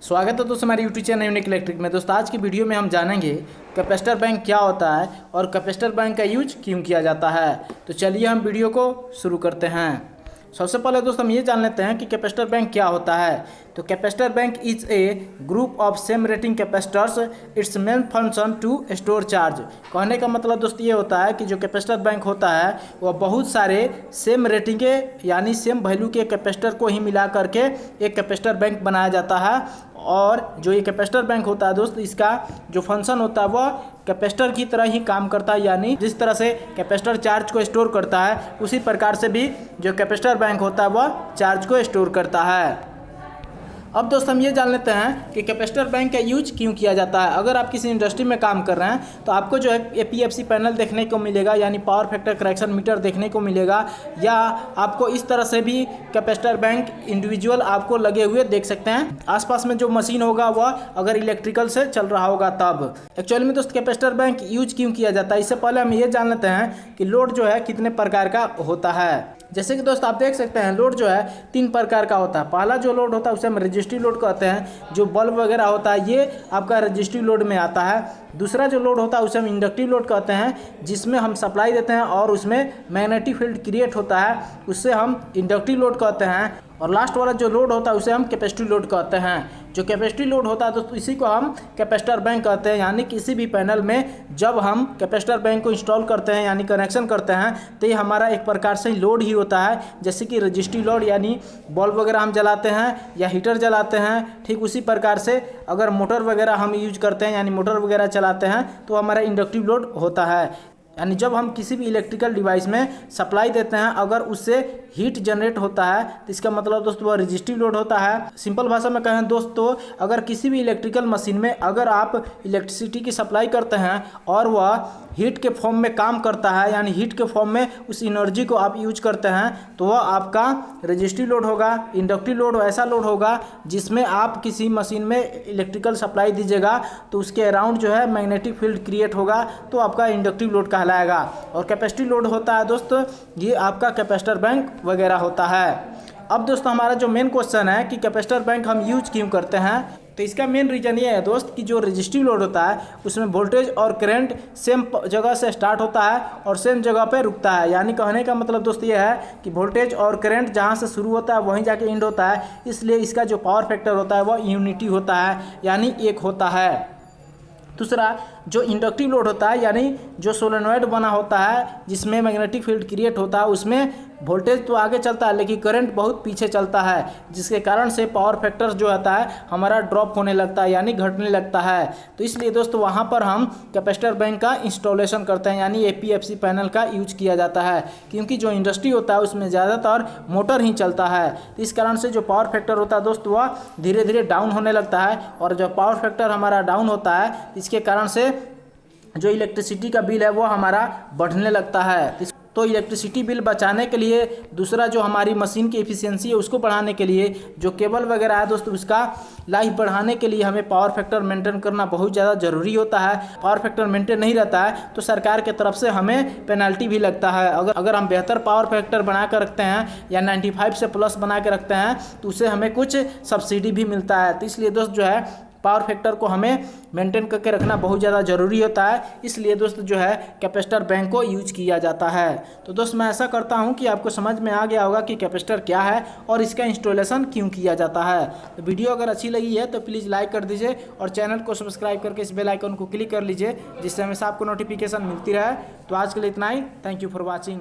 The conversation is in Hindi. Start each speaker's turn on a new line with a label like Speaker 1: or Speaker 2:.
Speaker 1: स्वागत है दोस्तों हमारे यूट्यूब चैनल यूनिक इलेक्ट्रिक में। दोस्तों आज की वीडियो में हम जानेंगे कैपेसिटर बैंक क्या होता है और कैपेसिटर बैंक का यूज क्यों किया जाता है। तो चलिए हम वीडियो को शुरू करते हैं। सबसे पहले दोस्तों हम ये जान लेते हैं कि कैपेसिटर बैंक क्या होता है। तो capacitor bank is a group of same rating capacitors, its main function to store charge. कहने का मतलब दोस्तों ये होता है कि जो कैपेसिटर बैंक होता है वह बहुत सारे सेम रेटिंग के यानी सेम वैल्यू के कैपेसिटर को ही मिला करके एक कैपेसिटर बैंक बनाया जाता है। और जो ये कैपेसिटर बैंक होता है दोस्त, इसका जो फंक्शन होता है वह कैपेसिटर की तरह ही काम करता है, यानी जिस तरह से कैपेसिटर चार्ज को स्टोर करता है उसी प्रकार से भी जो कैपेसिटर बैंक होता है वह चार्ज को स्टोर करता है। अब दोस्त हम ये जान लेते हैं कि कैपेसिटर बैंक का यूज क्यों किया जाता है। अगर आप किसी इंडस्ट्री में काम कर रहे हैं तो आपको जो है एपीएफसी पैनल देखने को मिलेगा, यानी पावर फैक्टर करेक्शन मीटर देखने को मिलेगा, या आपको इस तरह से भी कैपेसिटर बैंक इंडिविजुअल आपको लगे हुए देख सकते हैं। आसपास में जो मशीन होगा वह अगर इलेक्ट्रिकल से चल रहा होगा तब। एक्चुअली में दोस्त कैपेसिटर बैंक यूज क्यों किया जाता है, इससे पहले हम ये जान लेते हैं कि लोड जो है कितने प्रकार का होता है। जैसे कि दोस्त आप देख सकते हैं लोड जो है 3 प्रकार का होता है। पहला जो लोड होता है उसे हम रजिस्टिव लोड कहते हैं, जो बल्ब वगैरह होता है ये आपका रजिस्टिव लोड में आता है। दूसरा जो लोड होता है उसे हम इंडक्टिव लोड कहते हैं, जिसमें हम सप्लाई देते हैं और उसमें मैग्नेटिक फील्ड क्रिएट होता है, उससे हम इंडक्टिव लोड कहते हैं। और लास्ट वाला जो लोड होता है उसे हम कैपेसिटिव लोड कहते हैं। जो कैपेसिटिव लोड होता है तो इसी को हम कैपेसिटर बैंक कहते हैं, यानी किसी भी पैनल में जब हम कैपेसिटर बैंक को इंस्टॉल करते हैं यानी कनेक्शन करते हैं तो ये हमारा एक प्रकार से लोड ही होता है। जैसे कि रजिस्टिव लोड यानी बल्ब वगैरह हम जलाते हैं या हीटर जलाते हैं, ठीक उसी प्रकार से अगर मोटर वगैरह हम यूज करते हैं यानी मोटर वगैरह चलाते हैं तो हमारा इंडक्टिव लोड होता है। यानी जब हम किसी भी इलेक्ट्रिकल डिवाइस में सप्लाई देते हैं अगर उससे हीट जनरेट होता है तो इसका मतलब दोस्तों वह रजिस्टिव लोड होता है। सिंपल भाषा में कहें दोस्तों, अगर किसी भी इलेक्ट्रिकल मशीन में अगर आप इलेक्ट्रिसिटी की सप्लाई करते हैं और वह हीट के फॉर्म में काम करता है यानी हीट के फॉर्म में उस एनर्जी को आप यूज करते हैं तो वह आपका रजिस्टिव लोड होगा। इंडक्टिव लोड ऐसा लोड होगा जिसमें आप किसी मशीन में इलेक्ट्रिकल सप्लाई दीजिएगा तो उसके अराउंड जो है मैग्नेटिक फील्ड क्रिएट होगा तो आपका इंडक्टिव लोड कहलाएगा। और कैपेसिटिव लोड होता है दोस्तों ये आपका कैपेसिटर बैंक वगैरह होता है। अब दोस्तों हमारा जो मेन क्वेश्चन है कि कैपेसिटर बैंक हम यूज क्यों करते हैं, तो इसका मेन रीज़न ये है दोस्त कि जो रजिस्टिव लोड होता है उसमें वोल्टेज और करंट सेम जगह से स्टार्ट होता है और सेम जगह पे रुकता है। यानी कहने का मतलब दोस्त ये है कि वोल्टेज और करंट जहाँ से शुरू होता है वहीं जाके एंड होता है, इसलिए इसका जो पावर फैक्टर होता है वह यूनिटी होता है यानी एक होता है। दूसरा जो इंडक्टिव लोड होता है यानी जो सोलेनॉइड बना होता है जिसमें मैग्नेटिक फील्ड क्रिएट होता है उसमें वोल्टेज तो आगे चलता है लेकिन करंट बहुत पीछे चलता है, जिसके कारण से पावर फैक्टर जो होता है हमारा ड्रॉप होने लगता है यानी घटने लगता है। तो इसलिए दोस्तों वहाँ पर हम कैपेसिटर बैंक का इंस्टॉलेशन करते हैं यानी एपीएफसी पैनल का यूज किया जाता है, क्योंकि जो इंडस्ट्री होता है उसमें ज़्यादातर मोटर ही चलता है। तो इस कारण से जो पावर फैक्टर होता है दोस्त वह धीरे धीरे डाउन होने लगता है, और जब पावर फैक्टर हमारा डाउन होता है इसके कारण से जो इलेक्ट्रिसिटी का बिल है वो हमारा बढ़ने लगता है। तो इलेक्ट्रिसिटी बिल बचाने के लिए, दूसरा जो हमारी मशीन की एफिशिएंसी है उसको बढ़ाने के लिए, जो केबल वगैरह है दोस्तों उसका लाइफ बढ़ाने के लिए हमें पावर फैक्टर मेंटेन करना बहुत ज़्यादा ज़रूरी होता है। पावर फैक्टर मेंटेन नहीं रहता है तो सरकार की तरफ से हमें पेनल्टी भी लगता है। अगर हम बेहतर पावर फैक्टर बना कर रखते हैं या 95 से प्लस बना के रखते हैं तो उससे हमें कुछ सब्सिडी भी मिलता है। तो इसलिए दोस्त जो है पावर फैक्टर को हमें मेंटेन करके रखना बहुत ज़्यादा ज़रूरी होता है, इसलिए दोस्त जो है कैपेसिटर बैंक को यूज किया जाता है। तो दोस्त मैं ऐसा करता हूं कि आपको समझ में आ गया होगा कि कैपेसिटर क्या है और इसका इंस्टॉलेशन क्यों किया जाता है। तो वीडियो अगर अच्छी लगी है तो प्लीज़ लाइक कर दीजिए और चैनल को सब्सक्राइब करके इस बेल आइकन को क्लिक कर लीजिए, जिससे हमेशा आपको नोटिफिकेशन मिलती रहे। तो आज के लिए इतना ही। Thank you for watching.